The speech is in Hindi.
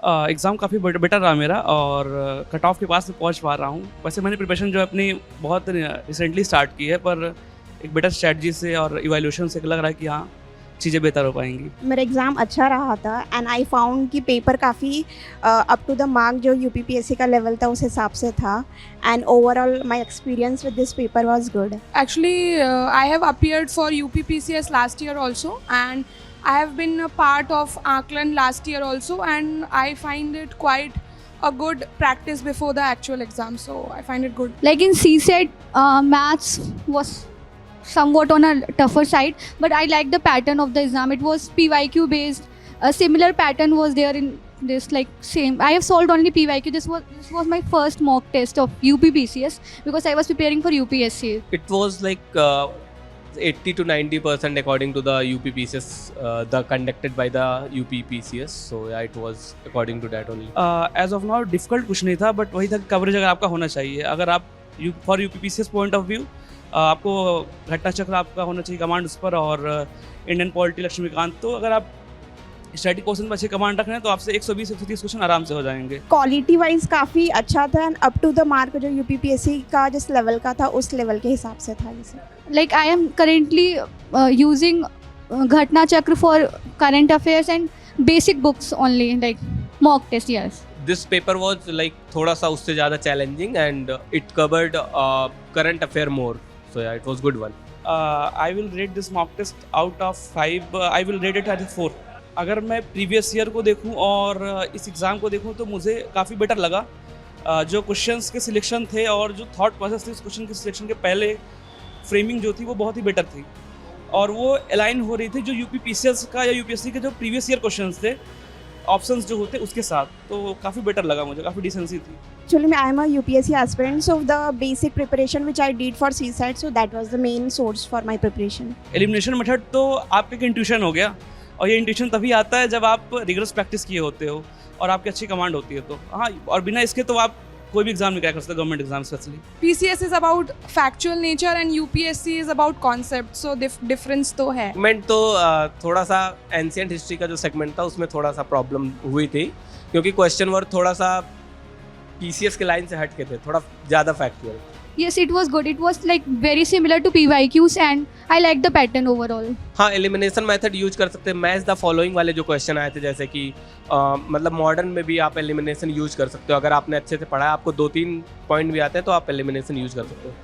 एग्ज़ाम काफ़ी बेटर रहा मेरा और कट ऑफ के पास में पहुंच पा रहा हूं। वैसे मैंने प्रिपरेशन जो है अपनी बहुत रिसेंटली स्टार्ट की है, पर एक बेटर स्ट्रेटजी से और इवैल्यूएशन से लग रहा है कि हाँ, चीज़ें बेहतर हो पाएंगी। मेरा एग्ज़ाम अच्छा रहा था एंड आई फाउंड कि पेपर काफ़ी अप टू द मार्क जो यूपीपीएससी का लेवल था उस हिसाब से था and overall my experience with this paper was good. Actually, I have appeared for UPPCS last year also, and I have been a part of Aaklan last year also, and I find it quite a good practice before the actual exam. So I find it good. Like in CSET, maths was somewhat on a tougher side, but I like the pattern of the exam. It was PYQ based. A similar pattern was there in this, like same. I have solved only PYQ. This was my first mock test of UPPCS because I was preparing for UPSC. It was like 80 to 90% according to the UPPCS, the conducted by the UPPCS. So yeah, it was according to that only. As of now difficult कुछ नहीं था, बट वही था कवरेज अगर आपका होना चाहिए। अगर आप for UPPCS point of view आपको घटना चक्र आपका होना चाहिए कमांड उस पर, और इंडियन पॉलिटी लक्ष्मीकांत। तो अगर आप स्टैटिक क्वेश्चन में अच्छे कमांड रख रहे हैं तो आपसे 120-130 क्वेश्चन आराम से हो जाएंगे। क्वालिटी वाइज काफ़ी अच्छा था end up to the mark जो यूपीपीएससी का जिस लेवल का था उस लेवल के हिसाब से था। जैसे Like I am currently using Ghatna Chakra for current affairs and basic books only, like mock test. Yes. This paper was like थोड़ा सा उससे ज़्यादा challenging and it covered current affair more. So yeah, it was good one. I will rate this mock test out of 5. I will rate it at 4. अगर मैं प्रीवियस ईयर को देखूं और इस एग्ज़ाम को देखूं तो मुझे काफ़ी बेटर लगा। जो क्वेश्चंस के सिलेक्शन थे और जो थॉट प्रोसेस थी उस क्वेश्चन के सिलेक्शन के पहले फ्रेमिंग जो थी वो बहुत ही बेटर थी, और वो अलाइन हो रही थी जो यूपीपीसीएस का या यूपीएससी के जो प्रीवियस ईयर क्वेश्चंस थे, ऑप्शंस जो होते उसके साथ। तो काफ़ी बेटर लगा मुझे, काफ़ी डिसेंसी थी। Actually, I am a UPSC aspirant, so the basic preparation which I did for CSAT, so that was the main source for my preparation. Elimination method तो आपका एक इंट्यूशन हो गया, और ये इंट्यूशन तभी आता है जब आप रिगरस प्रैक्टिस किए होते हो और आपकी अच्छी कमांड होती है। तो हाँ, और बिना इसके तो आप कोई भी एग्जाम नहीं क्रैक कर सकते, government exam specially. PCS is about factual nature and UPSC is about concept. So difference तो है. सेगमेंट तो थोड़ा सा एंशियंट हिस्ट्री का जो सेगमेंट था उसमें थोड़ा सा प्रॉब्लम हुई थी, क्योंकि क्वेश्चन वर्क थोड़ा सा पीसीएस के लाइन से हट के थे, थोड़ा ज़्यादा factual. Yes, it was good. It was like very similar to PYQs and I liked the pattern overall. हाँ, एलिमिनेशन मेथड यूज कर सकते हैं। मैच द फॉलोइंग वाले जो क्वेश्चन आए थे, जैसे कि मतलब मॉडर्न में भी आप एलिमिनेशन यूज कर सकते हो। अगर आपने अच्छे से पढ़ा है, आपको 2-3 पॉइंट भी आते हैं तो आप एलिमिनेशन यूज कर सकते हो।